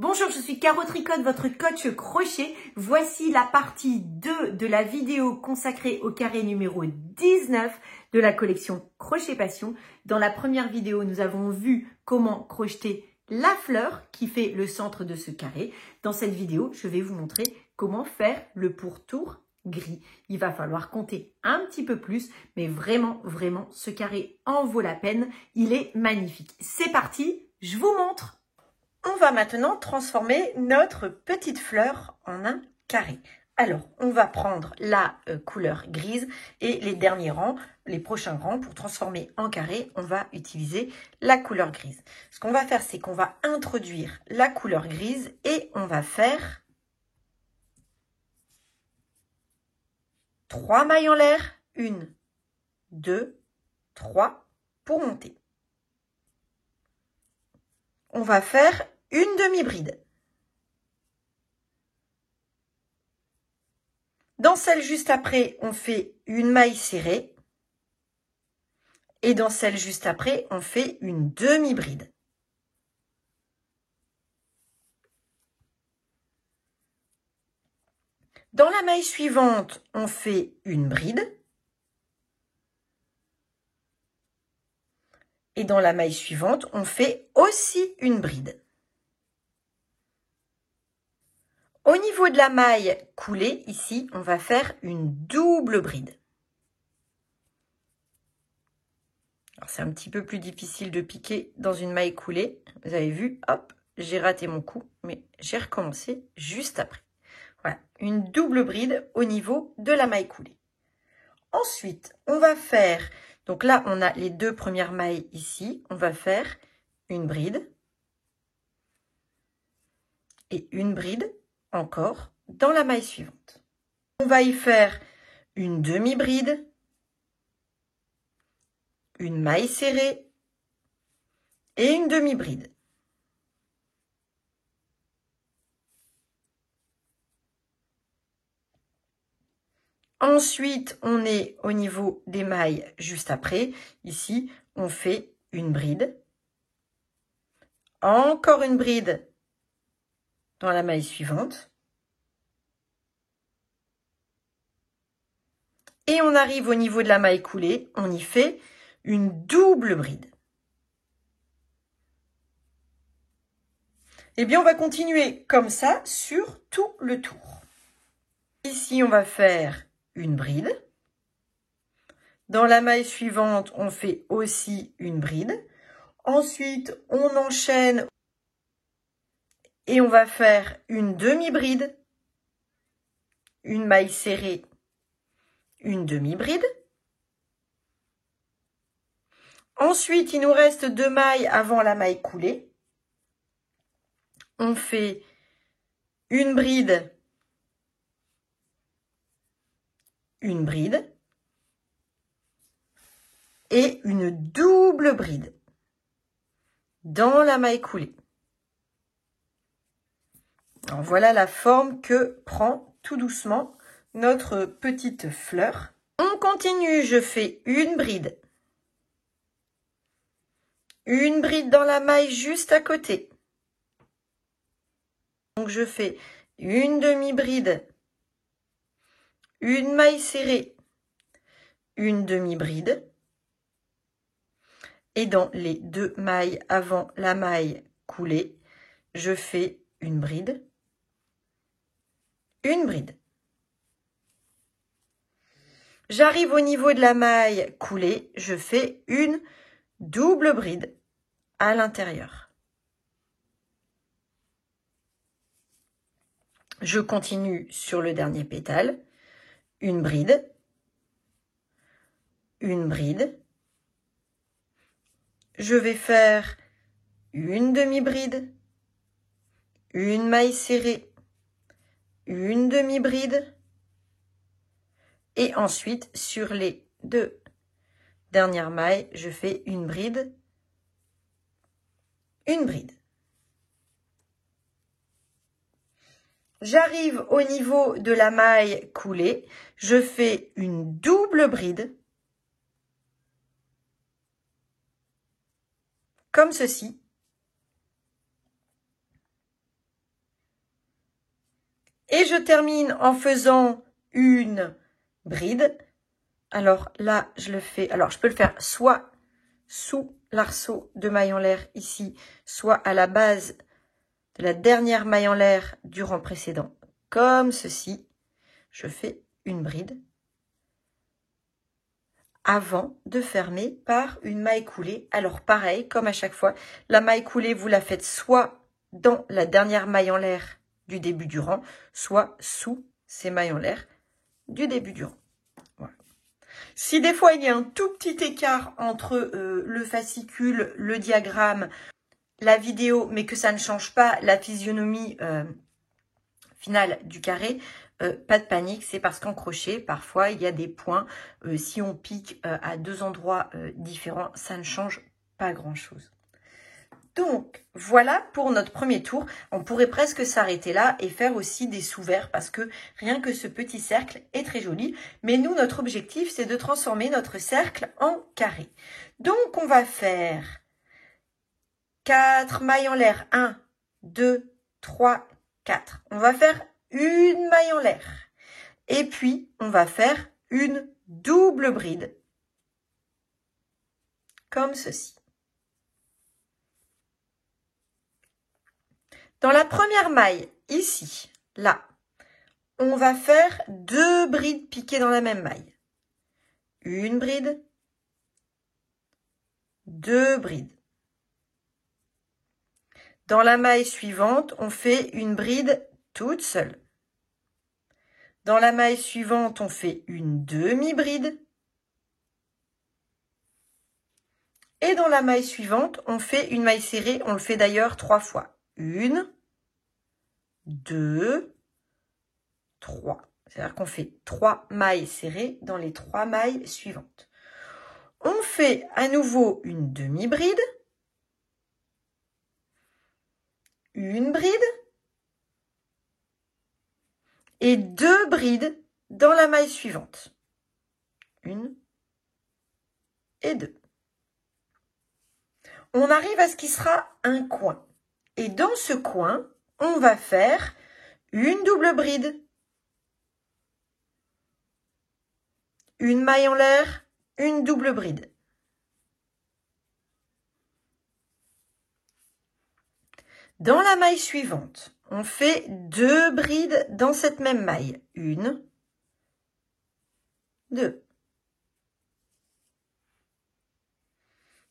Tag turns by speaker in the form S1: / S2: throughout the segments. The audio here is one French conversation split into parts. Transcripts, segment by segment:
S1: Bonjour, je suis Caro Tricotte, votre coach crochet. Voici la partie 2 de la vidéo consacrée au carré numéro 19 de la collection Crochet Passion. Dans la première vidéo, nous avons vu comment crocheter la fleur qui fait le centre de ce carré. Dans cette vidéo, je vais vous montrer comment faire le pourtour gris. Il va falloir compter un petit peu plus, mais vraiment, ce carré en vaut la peine. Il est magnifique. C'est parti, je vous montre. On va maintenant transformer notre petite fleur en un carré. Alors, on va prendre la couleur grise et les derniers rangs, les prochains rangs, pour transformer en carré, on va utiliser la couleur grise. Ce qu'on va faire, c'est qu'on va introduire la couleur grise et on va faire 3 mailles en l'air, 1, 2, 3 pour monter. On va faire une demi-bride. Dans celle juste après, on fait une maille serrée. Et dans celle juste après, on fait une demi-bride. Dans la maille suivante, on fait une bride. Et dans la maille suivante, on fait aussi une bride. Au niveau de la maille coulée, ici, on va faire une double bride. C'est un petit peu plus difficile de piquer dans une maille coulée. Vous avez vu, hop, j'ai raté mon coup, mais j'ai recommencé juste après. Voilà, une double bride au niveau de la maille coulée. Ensuite, on va faire, donc là, on a les deux premières mailles ici. On va faire une bride et une bride encore dans la maille suivante. On va y faire une demi-bride, une maille serrée et une demi-bride. Ensuite, on est au niveau des mailles juste après. Ici, on fait une bride, encore une bride dans la maille suivante. Et on arrive au niveau de la maille coulée, on y fait une double bride. Eh bien, on va continuer comme ça sur tout le tour. Ici, on va faire une bride. Dans la maille suivante, on fait aussi une bride. Ensuite, on enchaîne et on va faire une demi-bride, une maille serrée, une demi-bride. Ensuite, il nous reste 2 mailles avant la maille coulée. On fait une bride, et une double bride dans la maille coulée. Alors voilà la forme que prend tout doucement notre petite fleur. On continue, je fais une bride dans la maille juste à côté. Donc je fais une demi-bride, une maille serrée, une demi-bride. Et dans les 2 mailles avant la maille coulée, je fais une bride. J'arrive au niveau de la maille coulée, je fais une double bride à l'intérieur. Je continue sur le dernier pétale, une bride, je vais faire une demi-bride, une maille serrée, une demi-bride, et ensuite sur les 2 dernières mailles, je fais une bride. J'arrive au niveau de la maille coulée, je fais une double bride, comme ceci. Et je termine en faisant une bride. Alors là, je le fais. Alors, je peux le faire soit sous l'arceau de maille en l'air ici, soit à la base de la dernière maille en l'air du rang précédent, comme ceci. Je fais une bride avant de fermer par une maille coulée. Alors pareil, comme à chaque fois, la maille coulée, vous la faites soit dans la dernière maille en l'air du début du rang, soit sous ces mailles en l'air du début du rang. Voilà. Si des fois il y a un tout petit écart entre le fascicule, le diagramme, la vidéo, mais que ça ne change pas la physionomie finale du carré, pas de panique, c'est parce qu'en crochet, parfois, il y a des points. Si on pique à deux endroits différents, ça ne change pas grand-chose. Donc, voilà pour notre premier tour. On pourrait presque s'arrêter là et faire aussi des sous-verts parce que rien que ce petit cercle est très joli. Mais nous, notre objectif, c'est de transformer notre cercle en carré. Donc, on va faire 4 mailles en l'air. 1, 2, 3, 4. On va faire une maille en l'air. Et puis, on va faire une double bride. Comme ceci. Dans la première maille, ici, là, on va faire 2 brides piquées dans la même maille. Une bride, 2 brides. Dans la maille suivante, on fait une bride toute seule. Dans la maille suivante, on fait une demi-bride. Et dans la maille suivante, on fait une maille serrée. On le fait d'ailleurs 3 fois. 1, 2, 3. C'est-à-dire qu'on fait 3 mailles serrées dans les 3 mailles suivantes. On fait à nouveau une demi-bride. Une bride. Et 2 brides dans la maille suivante. 1 et 2. On arrive à ce qui sera un coin. Et dans ce coin, on va faire une double bride. Une maille en l'air, une double bride. Dans la maille suivante, on fait 2 brides dans cette même maille. 1, 2.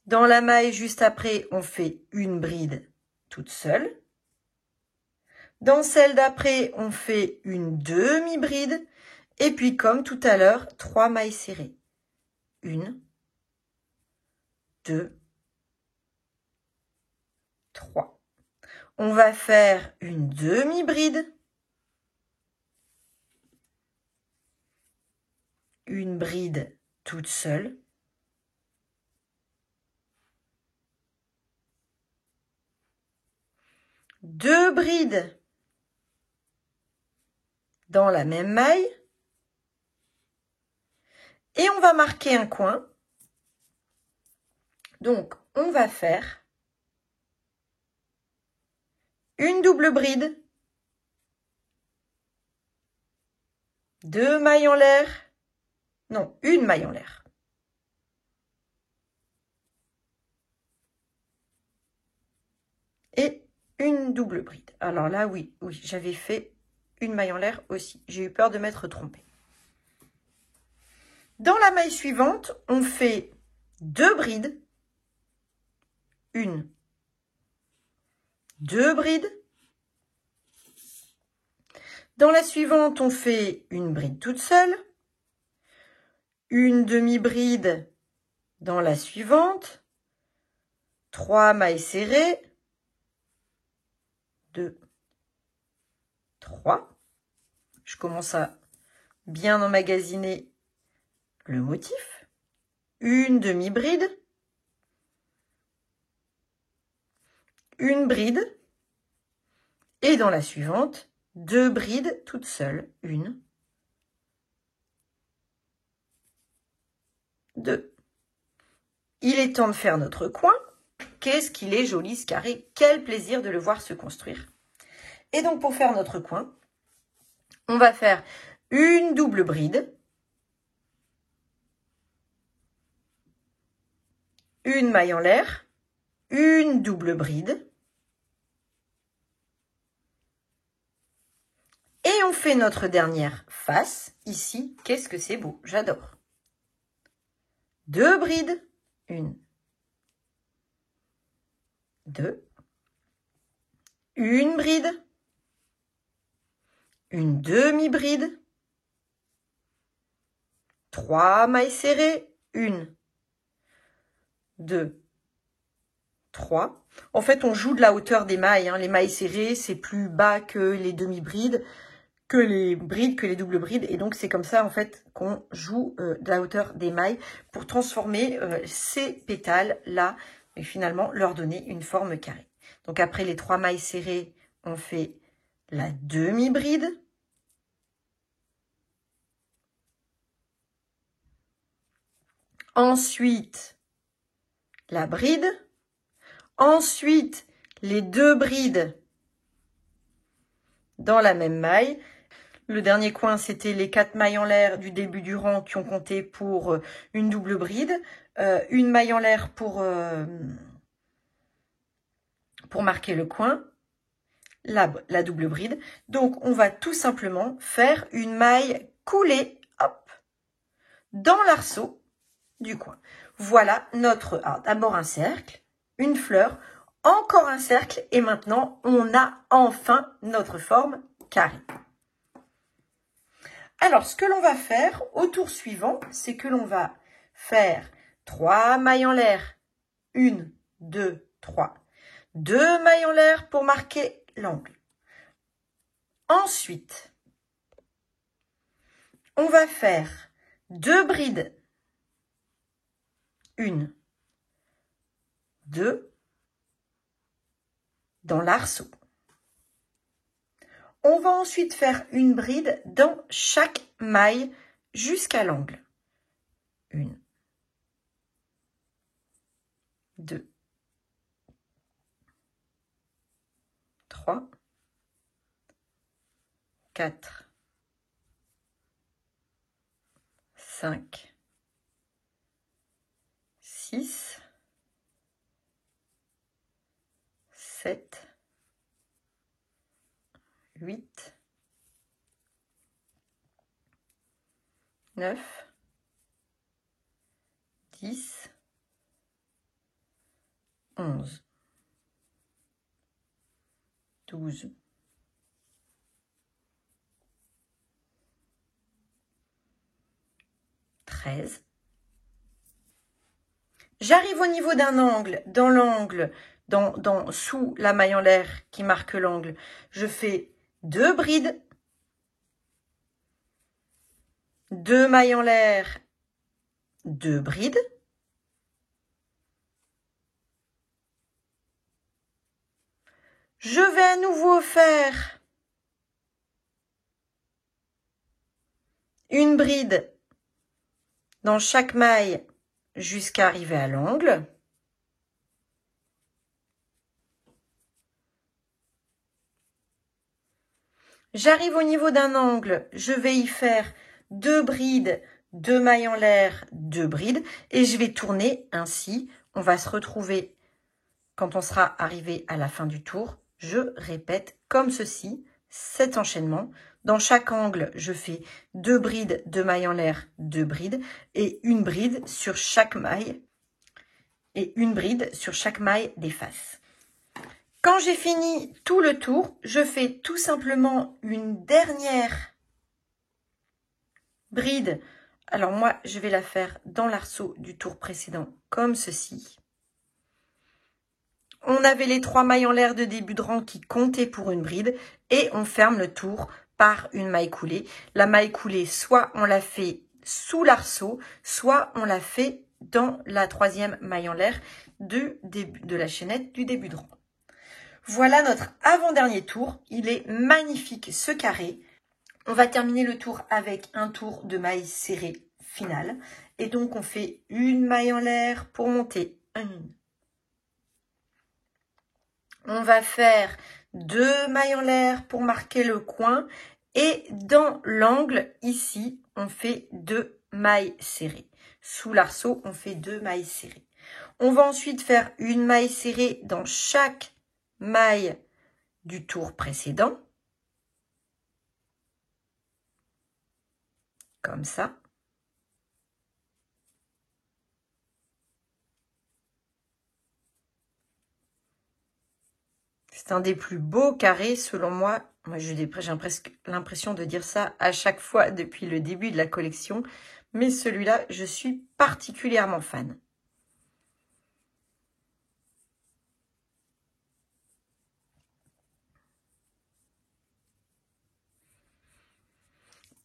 S1: Dans la maille juste après, on fait une bride toute seule. Dans celle d'après, on fait une demi-bride. Et puis, comme tout à l'heure, 3 mailles serrées. 1, 2, 3. On va faire une demi-bride. Une bride toute seule. Deux brides dans la même maille. Et on va marquer un coin. Donc, on va faire une double bride, 2 mailles en l'air, non, une maille en l'air. Et une double bride. Alors là, oui, j'avais fait une maille en l'air aussi. J'ai eu peur de m'être trompée. Dans la maille suivante, on fait 2 brides, 1, 2 brides. Dans la suivante, on fait une bride toute seule, une demi-bride dans la suivante, 3 mailles serrées, 2, 3. Je commence à bien emmagasiner le motif. Une demi-bride, une bride, et dans la suivante, 2 brides toutes seules. 1, 2. Il est temps de faire notre coin. Qu'est-ce qu'il est joli ce carré. Quel plaisir de le voir se construire. Et donc pour faire notre coin, On va faire une double bride, une maille en l'air, une double bride, et on fait notre dernière face ici. Qu'est-ce que c'est beau, j'adore. 2 brides, 1, 2, une bride, une demi-bride, 3 mailles serrées, 1, 2, 3. En fait, on joue de la hauteur des mailles. Hein. Les mailles serrées, c'est plus bas que les demi-brides, que les brides, que les doubles brides. Et donc, c'est comme ça, en fait, qu'on joue de la hauteur des mailles pour transformer ces pétales-là et finalement leur donner une forme carrée. Donc, après les 3 mailles serrées, on fait la demi-bride. Ensuite, la bride. Ensuite, les 2 brides dans la même maille. Le dernier coin, c'était les 4 mailles en l'air du début du rang qui ont compté pour une double bride. Une maille en l'air pour marquer le coin. La double bride. Donc, on va tout simplement faire une maille coulée, hop, dans l'arceau du coin. Voilà notre art. D'abord un cercle, une fleur, encore un cercle et maintenant on a enfin notre forme carrée. Alors ce que l'on va faire au tour suivant, c'est que l'on va faire 3 mailles en l'air, 1, 2, 3, 2 mailles en l'air pour marquer l'angle. Ensuite, on va faire 2 brides, 1, 2, dans l'arceau. On va ensuite faire une bride dans chaque maille jusqu'à l'angle. 1, 2, 3, 4, 5, 6, 7, 8, 9, 10, 11, 12, 13. J'arrive au niveau d'un angle, dans l'angle, sous la maille en l'air qui marque l'angle. Je fais 2 brides, 2 mailles en l'air, 2 brides. Je vais à nouveau faire une bride dans chaque maille jusqu'à arriver à l'angle. J'arrive au niveau d'un angle, je vais y faire 2 brides, 2 mailles en l'air, 2 brides et je vais tourner ainsi. On va se retrouver quand on sera arrivé à la fin du tour. Je répète comme ceci, cet enchaînement. Dans chaque angle, je fais 2 brides, 2 mailles en l'air, 2 brides et une bride sur chaque maille des faces. Quand j'ai fini tout le tour, je fais tout simplement une dernière bride. Alors moi, je vais la faire dans l'arceau du tour précédent, comme ceci. On avait les 3 mailles en l'air de début de rang qui comptaient pour une bride et on ferme le tour par une maille coulée. La maille coulée, soit on la fait sous l'arceau, soit on la fait dans la 3e maille en l'air de la chaînette du début de rang. Voilà notre avant-dernier tour. Il est magnifique ce carré. On va terminer le tour avec un tour de maille serrée finale. Et donc on fait une maille en l'air pour monter. On va faire 2 mailles en l'air pour marquer le coin Et dans l'angle, ici, on fait 2 mailles serrées. Sous l'arceau, on fait 2 mailles serrées. On va ensuite faire une maille serrée dans chaque maille du tour précédent. Comme ça. C'est un des plus beaux carrés selon moi. Moi, j'ai presque l'impression de dire ça à chaque fois depuis le début de la collection. Mais celui-là, je suis particulièrement fan.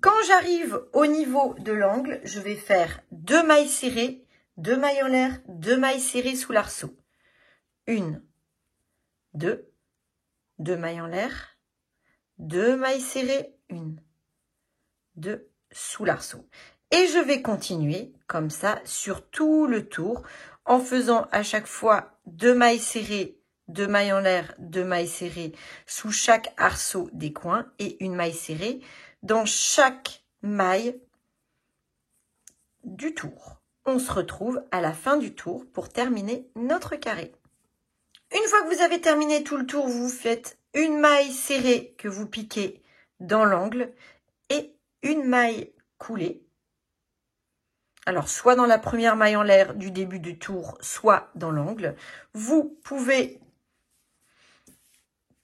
S1: Quand j'arrive au niveau de l'angle, je vais faire 2 mailles serrées, 2 mailles en l'air, 2 mailles serrées sous l'arceau. 1, 2, 2 mailles en l'air, 2 mailles serrées, 1, 2, sous l'arceau. Et je vais continuer comme ça sur tout le tour en faisant à chaque fois 2 mailles serrées, 2 mailles en l'air, 2 mailles serrées sous chaque arceau des coins et une maille serrée dans chaque maille du tour. On se retrouve à la fin du tour pour terminer notre carré. Une fois que vous avez terminé tout le tour, vous faites une maille serrée que vous piquez dans l'angle et une maille coulée. Alors, soit dans la première maille en l'air du début du tour, soit dans l'angle. Vous pouvez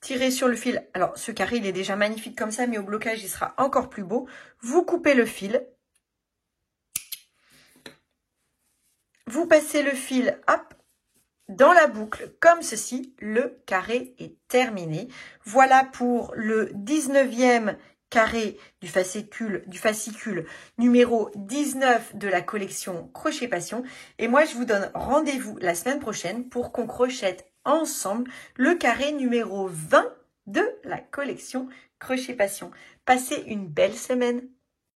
S1: tirer sur le fil. Alors, ce carré, il est déjà magnifique comme ça, mais au blocage, il sera encore plus beau. Vous coupez le fil. Vous passez le fil, hop, dans la boucle, comme ceci. Le carré est terminé. Voilà pour le 19e carré du fascicule numéro 19 de la collection Crochet Passion. Et moi, je vous donne rendez-vous la semaine prochaine pour qu'on crochette ensemble le carré numéro 20 de la collection Crochet Passion. Passez une belle semaine.